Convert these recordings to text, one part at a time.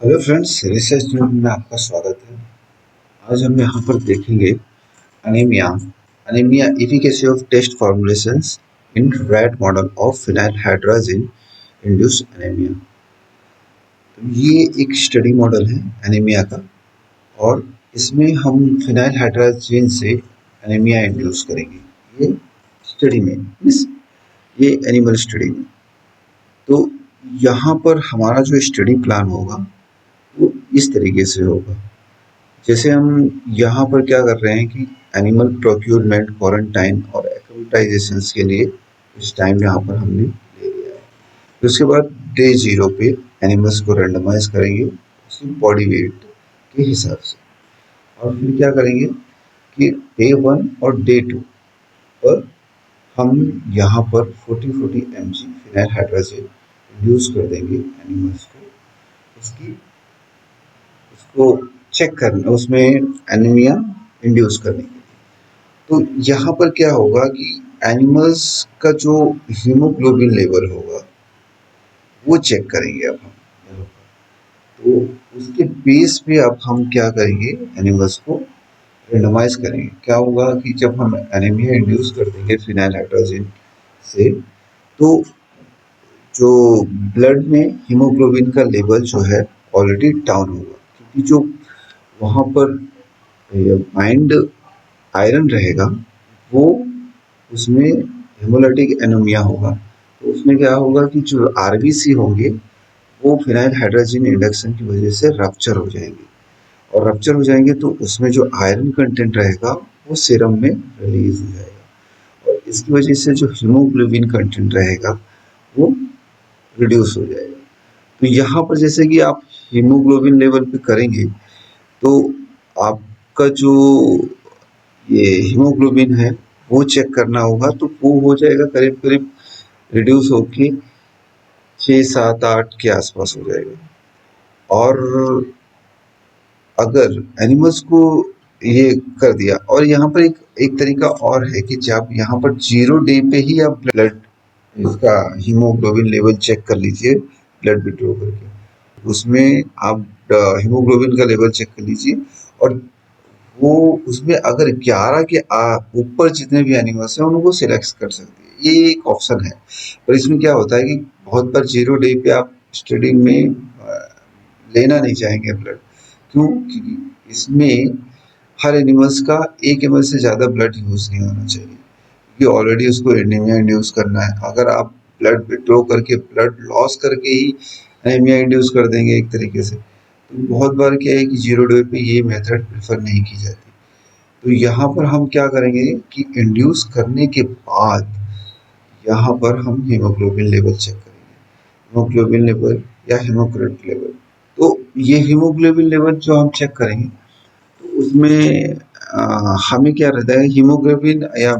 Hello friends, research news में आपका स्वागत है। आज हम यहाँ पर देखेंगे anaemia anaemia efficacy of test formulations in rat model of phenyl hydrogen induced anaemia. तो ये एक स्टडी मॉडल है एनीमिया का, और इसमें हम फिनाइल हाइड्रोजन से एनीमिया इंड्यूस करेंगे। ये स्टडी में मीन्स ये एनिमल स्टडी में। तो यहाँ पर हमारा जो स्टडी प्लान होगा वो इस तरीके से होगा। जैसे हम यहाँ पर क्या कर रहे हैं कि एनिमल प्रोक्यूरमेंट, क्वारंटाइन और एक्लिमेटाइजेशन के लिए कुछ टाइम यहाँ पर हमने ले लिया है। फिर उसके बाद डे 0 पे एनिमल्स को रेंडमाइज करेंगे उसकी बॉडी वेट के हिसाब से, और फिर क्या करेंगे कि डे 1 और डे 2 पर हम यहाँ पर 40-40 mg फिनाइल हाइड्रोजन यूज कर देंगे एनिमल्स को, उसकी उसको चेक करना, उसमें एनीमिया इंड्यूस करने के लिए। तो यहाँ पर क्या होगा कि एनिमल्स का जो हीमोग्लोबिन लेवल होगा वो चेक करेंगे अब हम यहाँ पर। तो उसके बेस पे अब हम क्या करेंगे, एनिमल्स को रेंडमाइज करेंगे। क्या होगा कि जब हम एनीमिया इंड्यूस कर देंगे फिनाइल हाइड्रोजन से, तो जो ब्लड में हीमोग्लोबिन का लेवल जो है ऑलरेडी डाउन होगा, क्योंकि जो वहाँ पर बाइंड आयरन रहेगा वो उसमें हेमोलाइटिक एनीमिया होगा। तो उसमें क्या होगा कि जो आरबीसी होंगे वो फिनाइल हाइड्रोजन इंडक्शन की वजह से रप्चर हो जाएंगे, और रप्चर हो जाएंगे तो उसमें जो आयरन कंटेंट रहेगा वो सीरम में रिलीज हो जाएगा, और इसकी वजह से जो हीमोग्लोबिन कंटेंट रहेगा वो रिड्यूस हो जाएगा। तो यहाँ पर जैसे कि आप हीमोग्लोबिन लेवल पे करेंगे तो आपका जो ये हीमोग्लोबिन है वो चेक करना होगा, तो वो हो जाएगा करीब करीब रिड्यूस होके 6, 7, 8 के आसपास हो जाएगा। और अगर एनिमल्स को ये कर दिया, और यहाँ पर एक एक तरीका और है कि जब यहाँ पर 0 डे पे ही आप ब्लड इसका हीमोग्लोबिन लेवल चेक कर लीजिए, ब्लड विड्रॉ करके उसमें आप हीमोग्लोबिन का लेवल चेक कर लीजिए, और वो उसमें अगर 11 के ऊपर जितने भी एनिमल्स हैं उनको सिलेक्ट कर सकती है। ये एक ऑप्शन है, पर इसमें क्या होता है कि बहुत बार 0 डे पे आप स्टडी में लेना नहीं चाहेंगे ब्लड। क्यों? क्योंकि इसमें हर एनिमल्स का 1 ml से ज़्यादा ब्लड यूज़ नहीं होना चाहिए, क्योंकि ऑलरेडी उसको एनीमिया इंड्यूस करना है। अगर आप ब्लड विड्रॉ करके, ब्लड लॉस करके ही एनीमिया इंड्यूस कर देंगे एक तरीके से, तो बहुत बार क्या है कि 0 डे पे ये मेथड प्रेफर नहीं की जाती। तो यहाँ पर हम क्या करेंगे कि इंड्यूस करने के बाद यहाँ पर हम हीमोग्लोबिन लेवल चेक करेंगे, हीमोग्लोबिन लेवल या हीमोक्रेट लेवल। तो ये हीमोग्लोबिन लेवल जो हम चेक करेंगे तो उसमें हमें क्या रहता है, हीमोग्लोबिन या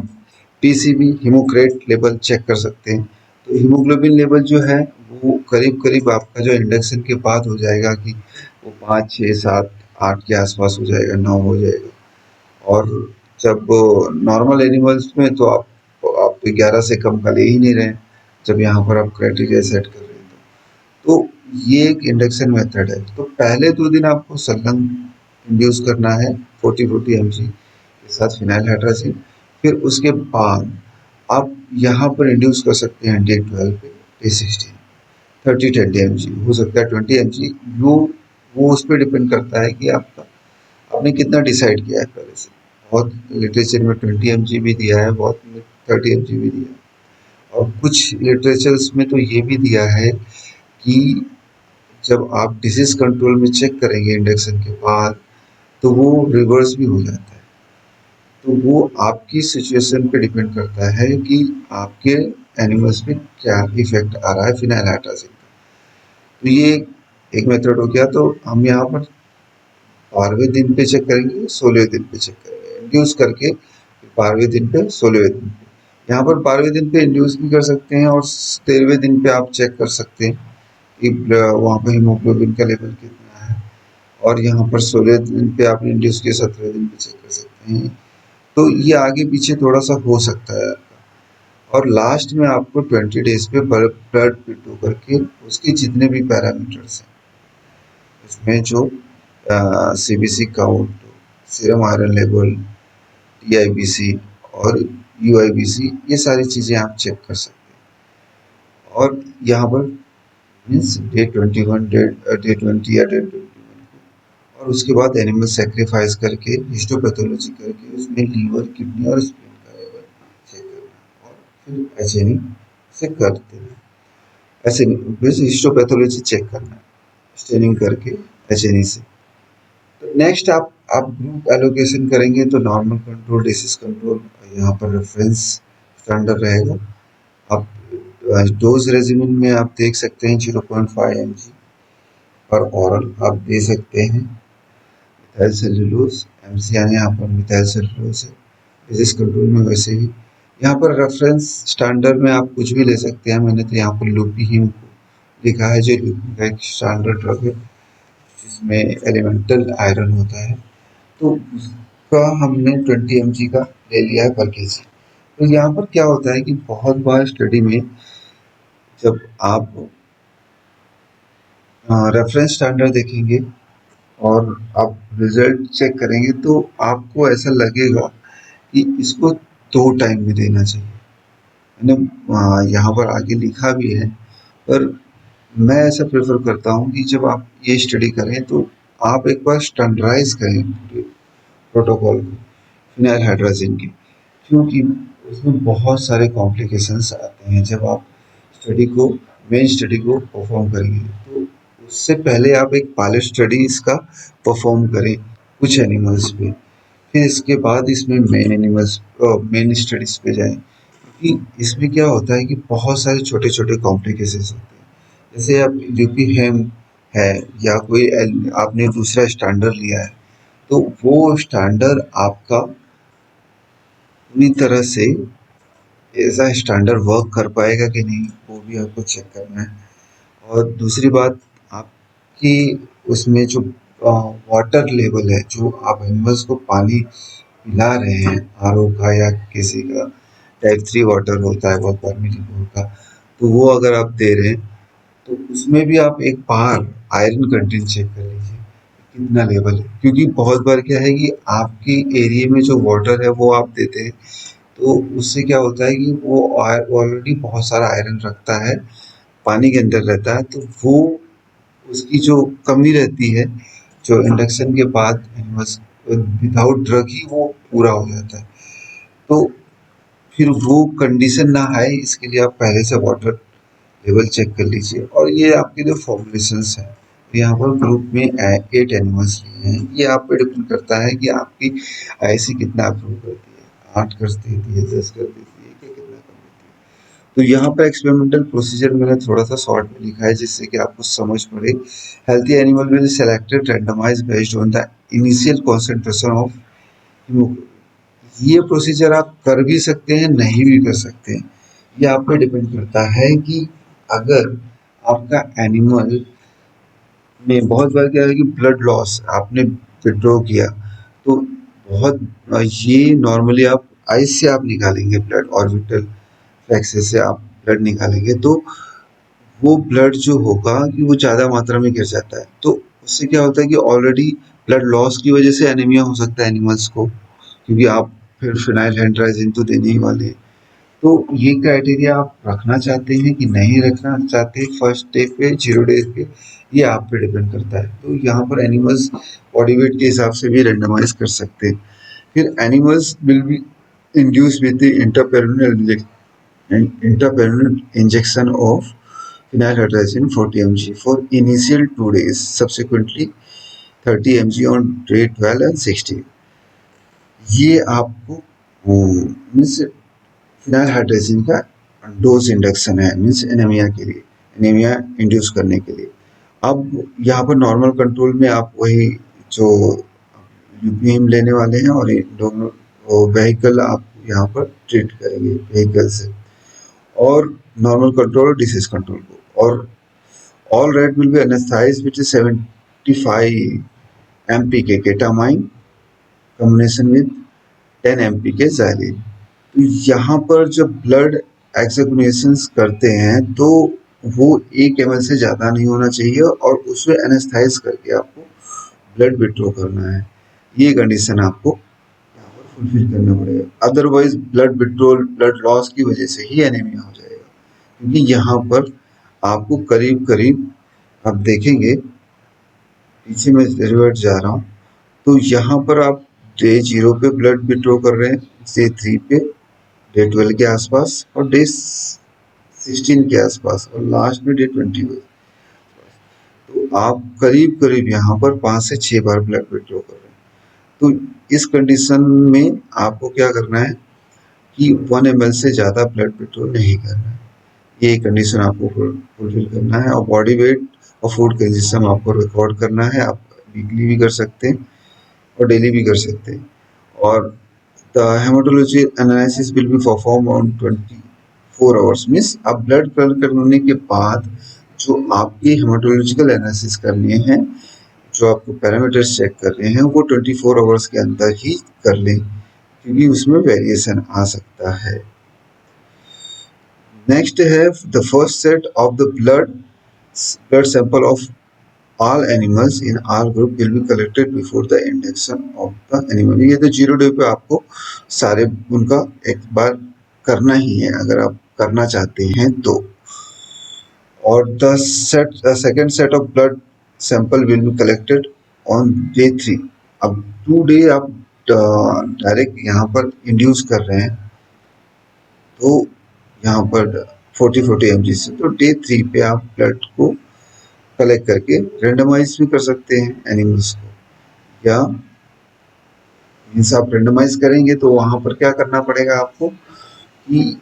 पीसीबी हीमोक्रेट लेवल चेक कर सकते हैं। तो हीमोग्लोबिन लेवल जो है वो करीब करीब आपका जो इंडक्शन के बाद हो जाएगा कि वो 5, 6, 7, 8 के आसपास हो जाएगा, 9 हो जाएगा। और जब नॉर्मल एनिमल्स में तो आप तो 11 से कम का ले ही नहीं रहे हैं, जब यहाँ पर आप क्राइटेरिया सेट कर रहे हैं तो ये एक इंडक्शन मेथड है। तो पहले 2 दिन आपको संलग्न इंड्यूस करना है 40-40 mg के साथ फिनाइल हाइड्रोजन। फिर उसके बाद आप यहाँ पर इंड्यूस कर सकते हैं डे 12 पे, डे 16 30-20 mg हो सकता है 20 mg। वो उस पर डिपेंड करता है कि आपका आपने कितना डिसाइड किया है पहले से। बहुत लिटरेचर में 20 mg भी दिया है, बहुत में 30 mg भी दिया है, और कुछ लिटरेचर्स में तो ये भी दिया है कि जब आप डिसीज कंट्रोल में चेक करेंगे इंडक्शन के बाद तो वो रिवर्स भी हो जाता है। तो वो आपकी सिचुएशन पे डिपेंड करता है कि आपके एनिमल्स पे क्या इफेक्ट आ रहा है फिनाइल हाइड्रोजन का। तो ये एक मेथड हो गया। तो हम यहाँ पर 12वें दिन पे चेक करेंगे, 16वें दिन पे चेक करेंगे इंड्यूस करके, 12वें दिन पे, 16वें दिन पे। यहाँ पर 12वें दिन पे इंड्यूस भी कर सकते हैं, और 13वें दिन पे आप चेक कर सकते हैं कि वहाँ पर हीमोग्लोबिन का लेवल कितना है। और यहाँ पर 16वें दिन पे आपने इंड्यूस किया, 17वें दिन पे चेक कर सकते हैं। तो ये आगे पीछे थोड़ा सा हो सकता है आपका। और लास्ट में आपको 20 डेज पे ब्लड विड्रॉ करके उसके जितने भी पैरामीटर्स हैं इसमें जो CBC count, serum iron level, TIBC और यूआईबीसी, ये सारी चीज़ें आप चेक कर सकते हैं। और यहाँ पर मीन्स डे 21, डे 20 या डे 21 को, और उसके बाद एनिमल सेक्रीफाइस करके हिस्टोपैथोलॉजी करके उसमें लीवर, किडनी और स्प्लीन का लेवल चेक करना, और फिर एचएनई से करते हैं। ऐसे हिस्टोपैथोलॉजी चेक करना है स्टेनिंग करके एचएनई से। तो नेक्स्ट आप ग्रुप एलोकेशन करेंगे तो नॉर्मल कंट्रोल, डिसीज कंट्रोल, यहाँ पर रेफरेंस स्टैंडर्ड रहेगा। आप डोज रेजिमेंट में आप देख सकते हैं 0.5 mg पर ऑरल आप दे सकते हैं। मिथाइल सेलुलोज एमसी यानी यहाँ पर मिथाइल सेलुलोज है। डिजीज कंट्रोल में वैसे ही यहाँ पर रेफरेंस स्टैंडर्ड में आप कुछ भी ले सकते हैं। मैंने तो यहाँ पर लुपिहीम लिखा है जो लुपिन का एक स्टैंडर्ड ड्रग है जिसमें एलिमेंटल आयरन होता है, तो उसका हमने 20 mg का ले लिया है पर केजी। तो यहाँ पर क्या होता है कि बहुत बार स्टडी में जब आप रेफरेंस स्टैंडर्ड देखेंगे और आप रिजल्ट चेक करेंगे तो आपको ऐसा लगेगा कि इसको 2 टाइम में देना चाहिए। मैंने यहाँ पर आगे लिखा भी है, पर मैं ऐसा प्रेफर करता हूँ कि जब आप ये स्टडी करें तो आप एक बार स्टैंडर्डाइज करें पूरे प्रोटोकॉल को फिनाइल हाइड्रोजन के, क्योंकि उसमें बहुत सारे कॉम्प्लिकेशंस आते हैं जब आप स्टडी को मेन स्टडी को परफॉर्म करेंगे। तो उससे पहले आप एक पायलट स्टडी इसका परफॉर्म करें कुछ एनिमल्स पे, फिर इसके बाद इसमें मेन स्टडीज पे जाएं, क्योंकि इसमें क्या होता है कि बहुत सारे छोटे छोटे कॉम्प्लिकेशंस होते हैं। जैसे आप ल्यूपीहेम है या कोई आपने दूसरा स्टैंडर्ड लिया है, तो वो स्टैंडर्ड आपका पूरी तरह से ऐसा स्टैंडर्ड वर्क कर पाएगा कि नहीं, वो भी आपको चेक करना है। और दूसरी बात, आपकी उसमें जो वाटर लेवल है, जो आप एनिमल्स को पानी पिला रहे हैं आरओ का या किसी का टाइप 3 वाटर होता है बहुत परमिटेबल का, तो वो अगर आप दे रहे हैं तो उसमें भी आप एक बार आयरन कंटेंट चेक कर लीजिए कितना लेवल है, क्योंकि बहुत बार क्या है कि आपके एरिया में जो वाटर है वो आप देते हैं तो उससे क्या होता है कि वो ऑलरेडी बहुत सारा आयरन रखता है, पानी के अंदर रहता है, तो वो उसकी जो कमी रहती है जो इंडक्शन के बाद एनिमल्स विदाउट ड्रग ही वो पूरा हो जाता है। तो फिर वो कंडीशन ना आए इसके लिए आप पहले से वाटर लेवल चेक कर लीजिए। और ये आपके जो फॉर्मुलेशंस हैं, यहाँ पर ग्रुप में 8 एनिमल्स लिए हैं, ये आप पे डिपेंड करता है कि आपकी आईसी कितना अप्रूव करती है, 8 कर देती है, 10 कर देती है, कि कितना कर देती है। तो यहाँ पर एक्सपेरिमेंटल प्रोसीजर मैंने थोड़ा सा शॉर्ट में लिखा है जिससे कि आपको समझ पड़े। Healthy animal will selected randomized based on the initial concentration of haemoglobin. ये प्रोसीजर आप कर भी सकते हैं, नहीं भी कर सकते हैं, ये आप पे डिपेंड करता है कि अगर आपका एनिमल में बहुत बार क्या है कि ब्लड लॉस आपने विड्रॉ किया, तो बहुत ये नॉर्मली आप आइस से आप निकालेंगे ब्लड, ऑर्बिटल फ्लैक्सेस से आप ब्लड निकालेंगे, तो वो ब्लड जो होगा कि वो ज़्यादा मात्रा में गिर जाता है, तो उससे क्या होता है कि ऑलरेडी ब्लड लॉस की वजह से एनीमिया हो सकता है एनिमल्स को, क्योंकि आप फिर फिनाइल हाइड्रोजन तो देने ही वाले हैं। तो ये क्राइटेरिया आप रखना चाहते हैं कि नहीं रखना चाहते फर्स्ट डे पे, 0 डेज पे, ये आप पे डिपेंड करता है। तो यहाँ पर एनिमल्स बॉडी वेट के हिसाब से भी रेंडमाइज कर सकते हैं। फिर animals will be induced with the intraperitoneal injection of phenyl hydrazine 40 mg for initial 2 days, subsequently 30 mg on day 12 and 16। ये आपको मीन्स फिनाइल हाइड्रेशन का डोज इंडक्शन है, मीन्स एनीमिया के लिए, एनीमिया इंड्यूस करने के लिए। अब यहाँ पर नॉर्मल कंट्रोल में आप वही जो यूपीएम लेने वाले हैं और दोनों व्हीकल आप यहाँ पर ट्रीट करेंगे व्हीकल से, और नॉर्मल कंट्रोल और डिसीज कंट्रोल को। और all rat will be anaesthetised with 75 MPK ketamine combination with 10 MPK xylazine. तो यहाँ पर जब ब्लड एक्सक्रीशंस करते हैं तो वो 1 ml से ज़्यादा नहीं होना चाहिए और उसमें एनेस्थाइज करके आपको ब्लड विड्रॉ करना है। ये कंडीशन आपको यहाँ पर फुलफिल करना पड़ेगा, otherwise blood withdrawal blood loss की वजह से ही एनीमिया हो जाएगा। क्योंकि यहाँ पर आपको करीब करीब आप देखेंगे, पीछे मैं रिवर्ट जा रहा हूँ, तो यहाँ पर आप डे 0 पे ब्लड विड्रॉ कर रहे हैं, डे 3 पे, डे 12 के आसपास और डे 16 के आसपास और लास्ट में डे 20 पे। तो आप करीब करीब यहाँ पर 5 से 6 बार ब्लड विड्रॉ कर रहे हैं। तो इस कंडीशन में आपको क्या करना है कि 1 ml से ज़्यादा ब्लड विड्रॉ नहीं करना है। ये कंडीशन आपको फुलफिल करना है और बॉडी वेट और फूड कंजम्पशन आपको रिकॉर्ड करना है। आप वीकली भी कर सकते हैं और डेली भी कर सकते हैं। और the haematology analysis will be perform on 24 hours, means आप ब्लड कलेक्ट करने के बाद जो आपकी हेमाटोलॉजिकल एनालिसिस करने हैं, जो आपको पैरामीटर्स चेक कर रहे हैं, वो 24 आवर्स के अंदर ही कर लें, क्योंकि उसमें वेरिएशन आ सकता है। नेक्स्ट है the first set of the blood sample of all animals in all group will be collected before the induction of the animal। ये तो 0 डे पे आपको सारे उनका एक बार करना ही है अगर आप करना चाहते हैं तो। और the second set of blood sample will be collected on day 3। अब 2 डे आप डायरेक्ट यहाँ पर इंड्यूस कर रहे हैं, तो यहाँ पर 40 mg से, तो डे 3 पे आप ब्लड को कलेक्ट करके रेंडमाइज भी कर सकते हैं एनिमल्स को। या मीन्स आप रेंडमाइज करेंगे तो वहाँ पर क्या करना पड़ेगा आपको कि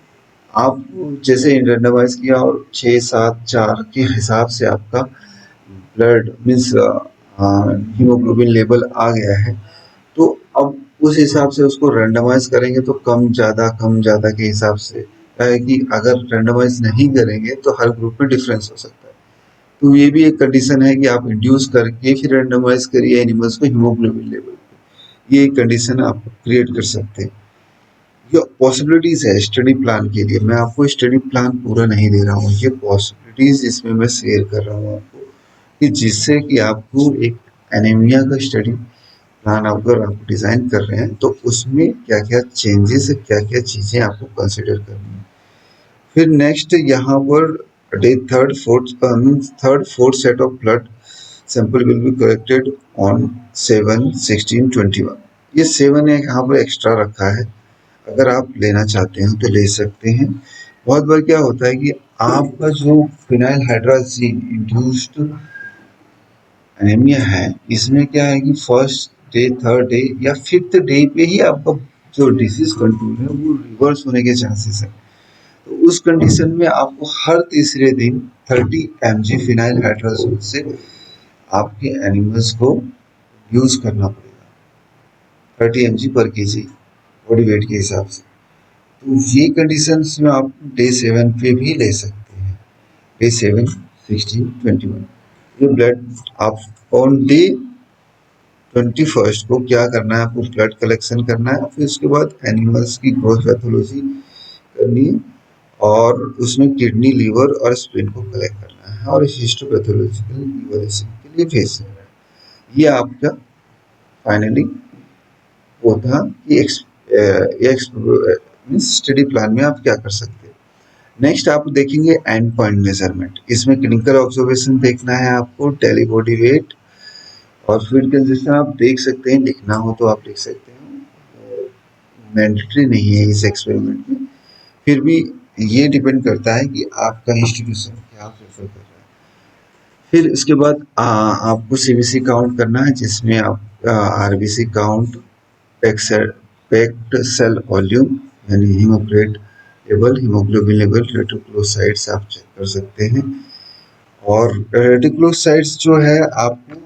आप जैसे रेंडमाइज किया और 6, 7, 4 के हिसाब से आपका ब्लड मीन्स हीमोग्लोबिन लेवल आ गया है, तो अब उस हिसाब से उसको रेंडमाइज करेंगे तो कम ज़्यादा के हिसाब से है कि अगर रेंडमाइज नहीं करेंगे तो हर ग्रुप में डिफरेंस हो सकता है। तो ये भी एक कंडीशन है कि आप इंड्यूस करके फिर रेंडमाइज करिए एनिमल्स को हीमोग्लोबिन लेवल पे, ये एक कंडीशन आप क्रिएट कर सकते हैं। ये पॉसिबिलिटीज है स्टडी प्लान के लिए, मैं आपको स्टडी प्लान पूरा नहीं दे रहा हूँ, ये पॉसिबिलिटीज इसमें मैं शेयर कर रहा हूँ आपको, कि जिससे कि आपको एक एनीमिया का स्टडी प्लान अगर आप डिज़ाइन कर रहे हैं तो उसमें क्या क्या चेंजेस है, क्या क्या चीज़ें आपको कंसिडर करनी है। फिर नेक्स्ट यहाँ per day third fourth set of blood sample will be collected on 7, 16, 21। ये 7 है यहाँ पर एक्स्ट्रा रखा है, अगर आप लेना चाहते हैं तो ले सकते हैं। बहुत बार क्या होता है कि आपका जो फिनाइल हाइड्राजीन इंड्यूस्ड एनीमिया है, इसमें क्या है कि फर्स्ट डे, थर्ड डे या फिफ्थ डे पे ही आपका जो डिसीज कंट्रोल है वो रिवर्स होने के चांसेस है। तो उस कंडीशन में आपको हर तीसरे दिन 30 mg फिनाइल हाइड्राजोल से आपके एनिमल्स को यूज करना पड़ेगा, 30 mg पर केजी बॉडी वेट के हिसाब से। तो ये कंडीशंस में आप डे 7 पे भी ले सकते हैं, डे 7, 16, 21। ये ब्लड आप ऑन डे 21 को क्या करना है, आपको ब्लड कलेक्शन करना है, फिर उसके बाद एनिमल्स की ग्रोथ पैथोलॉजी करनी है और उसमें किडनी, लीवर और स्प्लीन को कलेक्ट करना है और हिस्टोपैथोलॉजिकल इवैल्यूएशन के लिए भेज देना है। ये आपका फाइनली होता कि स्टडी प्लान में आप क्या कर सकते हैं। नेक्स्ट आप देखेंगे एंड पॉइंट मेजरमेंट। इसमें क्लिनिकल ऑब्जर्वेशन देखना है आपको, डेली बॉडी वेट और फीड कंजम्पशन आप देख सकते हैं, लिखना हो तो आप लिख सकते हैं, मैंडेटरी नहीं है इस एक्सपेरिमेंट में। फिर भी ये डिपेंड करता है कि आपका इंस्टीट्यूशन क्या प्रेफर कर रहा है। फिर इसके बाद आपको सीबीसी काउंट करना है, जिसमें आप RBC count, packed cell volume यानी haematocrit level, haemoglobin level, reticulocytes आप चेक कर सकते हैं। और रेटिकुलोसाइट्स जो है आपको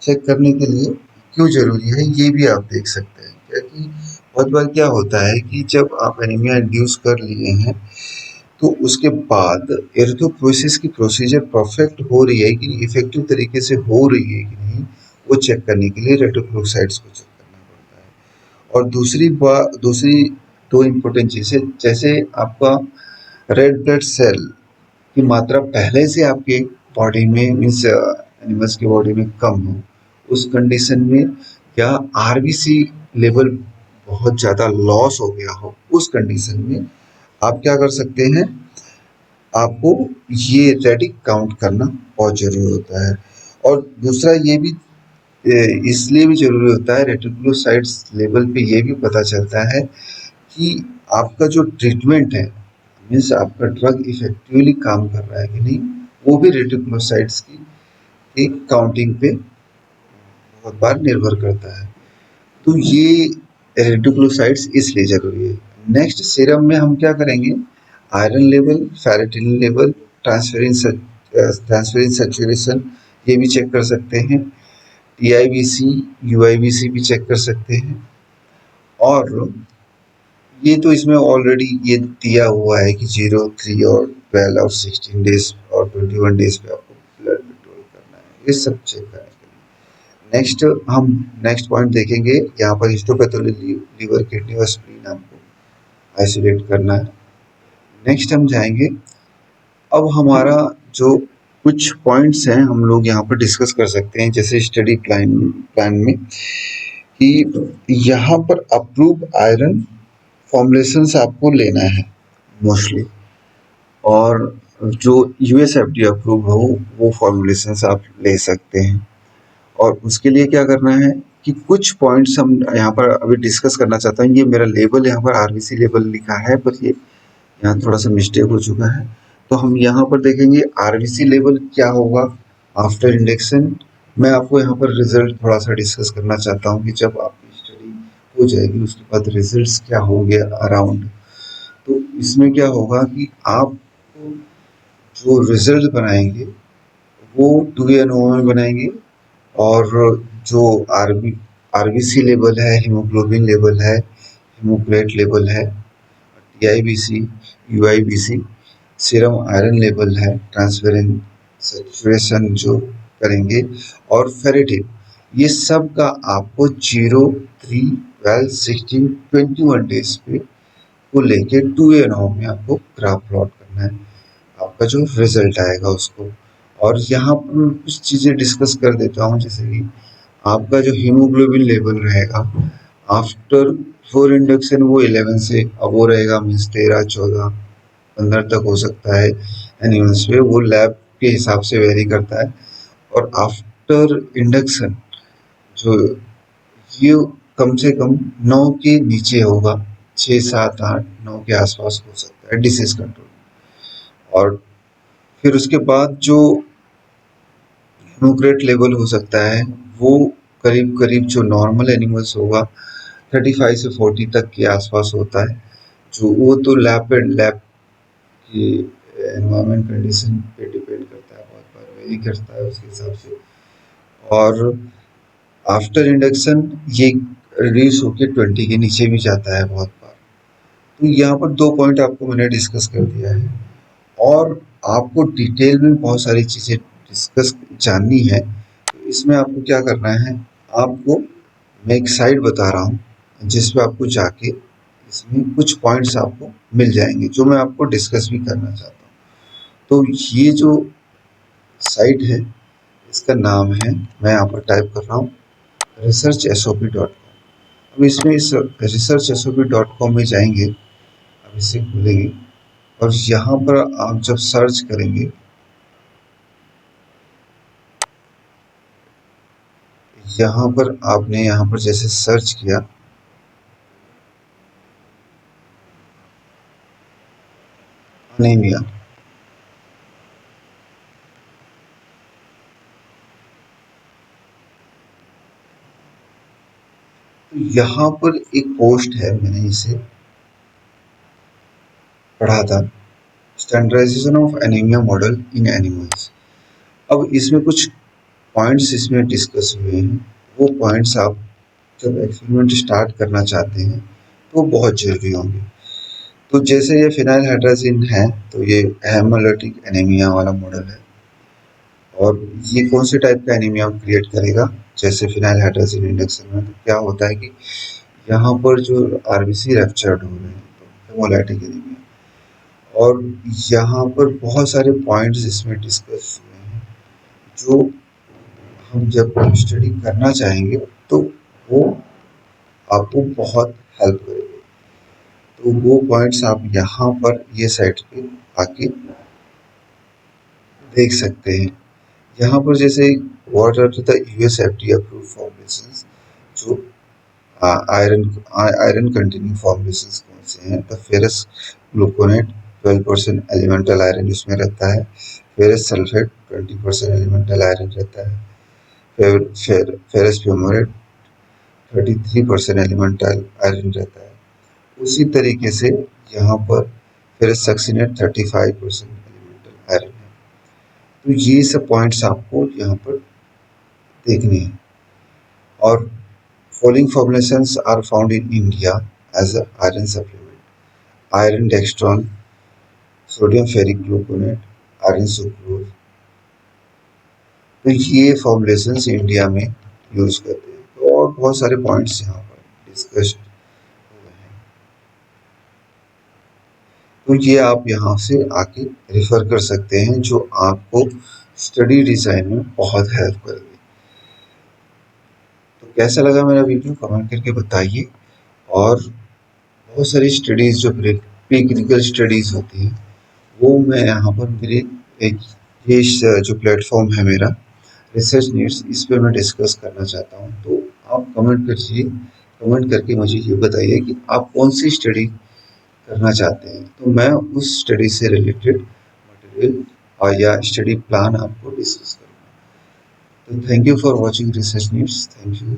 चेक करने के लिए क्यों ज़रूरी है ये भी आप देख सकते हैं, क्योंकि बहुत बार क्या होता है कि जब आप एनीमिया इंड्यूस कर लिए हैं तो उसके बाद एरिथ्रोपोइसिस की प्रोसीजर परफेक्ट हो रही है कि इफेक्टिव तरीके से हो रही है कि नहीं, वो चेक करने के लिए रेटिकुलोसाइट्स को चेक करना पड़ता है। और दूसरी 2 इम्पोर्टेंट चीज़ें, जैसे आपका रेड ब्लड सेल की मात्रा पहले से आपके बॉडी में मीन्स एनिमल्स की बॉडी में कम हो, उस कंडीशन में या आरबीसी लेवल बहुत ज़्यादा लॉस हो गया हो, उस कंडीशन में आप क्या कर सकते हैं, आपको ये रेडिक काउंट करना बहुत ज़रूरी होता है। और दूसरा ये भी इसलिए भी ज़रूरी होता है, रेटिकुलोसाइट्स लेवल पे ये भी पता चलता है कि आपका जो ट्रीटमेंट है मीन्स आपका ड्रग इफेक्टिवली काम कर रहा है कि नहीं, वो भी रेटिकुलोसाइट्स की एक काउंटिंग पे बहुत बार निर्भर करता है। तो ये रेटिकुलोसाइट्स इसलिए ज़रूरी है। नेक्स्ट सीरम में हम क्या करेंगे, iron level, ferritin level, transferrin saturation ये भी चेक कर सकते हैं, टीआईबीसी, यूआईबीसी भी चेक कर सकते हैं। और ये तो इसमें ऑलरेडी ये दिया हुआ है कि 0, 3 और 12 और 16 डेज और 21 डेज पे आपको ब्लड विड्रॉल करना है, ये सब चेक करने के लिए। नेक्स्ट हम नेक्स्ट पॉइंट देखेंगे, यहाँ पर हिस्टोपैथोलॉजी लीवर, किडनी और स्प्लीन आपको आइसोलेट करना है। नेक्स्ट हम जाएंगे, अब हमारा जो कुछ पॉइंट्स हैं हम लोग यहाँ पर डिस्कस कर सकते हैं, जैसे स्टडी प्लान में कि यहाँ पर अप्रूव आयरन फॉर्मुलेशंस आपको लेना है मोस्टली, और जो यूएसएफडी अप्रूव हो वो फॉर्मुलेशंस आप ले सकते हैं। और उसके लिए क्या करना है कि कुछ पॉइंट्स हम यहाँ पर अभी डिस्कस करना चाहता हूँ। ये मेरा लेवल यहाँ पर आरबीसी लेवल लिखा है, पर ये यहाँ थोड़ा सा मिस्टेक हो चुका है। तो हम यहाँ पर देखेंगे आरबीसी लेवल क्या होगा आफ्टर इंडेक्शन। मैं आपको यहाँ पर रिजल्ट थोड़ा सा डिस्कस करना चाहता हूँ कि जब आपकी स्टडी हो जाएगी उसके बाद रिजल्ट्स क्या होंगे अराउंड। तो इसमें क्या होगा कि आप जो रिजल्ट बनाएंगे वो 2NO में बनाएंगे, और जो आरबीसी लेवल है, हीमोग्लोबिन लेवल है, हीमोक्रेट लेवल है, टीआईबीसी, यूआईबीसी, सीरम आयरन लेवल है, ट्रांसफेरिन सैचुरेशन जो करेंगे, और फेरेटिन, ये सब का आपको 0, 3, 12, 16, 21 डेज पे को लेके 2NO में आपको ग्राफ प्लॉट करना है, आपका जो रिजल्ट आएगा उसको। और यहाँ पर कुछ चीज़ें डिस्कस कर देता हूँ, जैसे कि आपका जो हीमोग्लोबिन लेवल रहेगा आफ्टर 4 इंडक्शन वो 11 से अब वो रहेगा, मीन्स 13, 14, 15 तक हो सकता है एनिमल्स पे, वो लैब के हिसाब से वेरी करता है। और आफ्टर इंडक्शन जो ये कम से कम 9 के नीचे होगा, 6, 7, 8, 9 के आसपास हो सकता है डिसीज कंट्रोल। और फिर उसके बाद जो हीमोक्रेट लेवल हो सकता है वो करीब करीब जो नॉर्मल एनिमल्स होगा 35 से 40 तक के आसपास होता है, जो वो तो लैब की एनवायरमेंट कंडीशन पे डिपेंड करता है, बहुत बार वेरी करता है उसके हिसाब से। और आफ्टर इंडक्शन ये रिड्यूस होकर 20 के नीचे भी जाता है बहुत बार। तो यहाँ पर 2 पॉइंट आपको मैंने डिस्कस कर दिया है, और आपको डिटेल में बहुत सारी चीज़ें डिस्कस जाननी है। तो इसमें आपको क्या करना है, आपको मैं एक साइट बता रहा हूँ जिस पे आपको जाके इसमें कुछ पॉइंट्स आपको मिल जाएंगे जो मैं आपको डिस्कस भी करना चाहता हूँ। तो ये जो साइट है इसका नाम है, मैं यहाँ पर टाइप कर रहा हूँ researchsop.com। अब इसमें इस researchsop.com में जाएंगे, अब इसे खोलेंगे, और यहाँ पर आप जब सर्च करेंगे, यहाँ पर आपने यहाँ पर जैसे सर्च किया, अनीमिया, तो यहाँ पर एक पोस्ट है, मैंने इसे पढ़ा था, standardisation of anaemia model in animals. अब इसमें कुछ पॉइंट्स इसमें डिस्कस हुए हैं, वो पॉइंट्स आप जब एक्सपेरिमेंट स्टार्ट करना चाहते हैं तो बहुत जरूरी होंगे। तो जैसे ये फिनाइल हाइड्राजिन है, तो ये हेमोलिटिक एनीमिया वाला मॉडल है, और ये कौन से टाइप का एनीमिया क्रिएट करेगा, जैसे फिनाइल हाइड्राजिन इंडक्शन में तो क्या होता है कि यहाँ पर जो आरबीसी रैप्चर्ड हो रहे हैं, तो हेमोलाइटिक एनीमिया, और यहाँ पर बहुत सारे पॉइंट्स इसमें डिस्कस हुए हैं जो हम जब स्टडी करना चाहेंगे तो वो आपको बहुत हेल्प करेंगे। तो वो पॉइंट्स आप यहाँ पर ये साइट पे आके देख सकते हैं। यहाँ पर जैसे what are the US FDA approved formulations, जो आयरन आयरन कंटेनिंग फॉर्मुलेशंस कौन से हैं। The ferrous gluconate 12% elemental iron इसमें रहता है। फेरस सल्फेट 20% एलिमेंटल आयरन रहता है। फेरस फ्यूमोरेट 33% एलिमेंटल आयरन रहता है। उसी तरीके से यहाँ पर फेरस सक्सिनेट 35% एलिमेंटल आयरन है। तो ये सब पॉइंट्स आपको यहाँ पर देखने हैं। और following formulations are found in India as a iron supplement: iron dextran, sodium ferric gluconate, iron sucrose। तो ये फॉर्मुलेशंस इंडिया में यूज करते हैं। तो और बहुत सारे पॉइंट्स यहाँ पर डिस्कस्ड हुए हैं। तो ये आप यहाँ से आके रेफर कर सकते हैं, जो आपको स्टडी डिजाइन में बहुत हेल्प करेगी। तो कैसा लगा मेरा वीडियो कमेंट करके बताइए। और बहुत सारी स्टडीज़ जो प्री क्लिनिकल स्टडीज़ होती हैं वो मैं यहाँ पर मेरे एक ये जो प्लेटफॉर्म है मेरा रिसर्च नीड्स, इस पे मैं डिस्कस करना चाहता हूँ। तो आप कमेंट करिए, कमेंट करके मुझे ये बताइए कि आप कौन सी स्टडी करना चाहते हैं, तो मैं उस स्टडी से रिलेटेड मटेरियल या स्टडी प्लान आपको डिस्कस करूँगा। तो thank you for watching research needs. Thank you.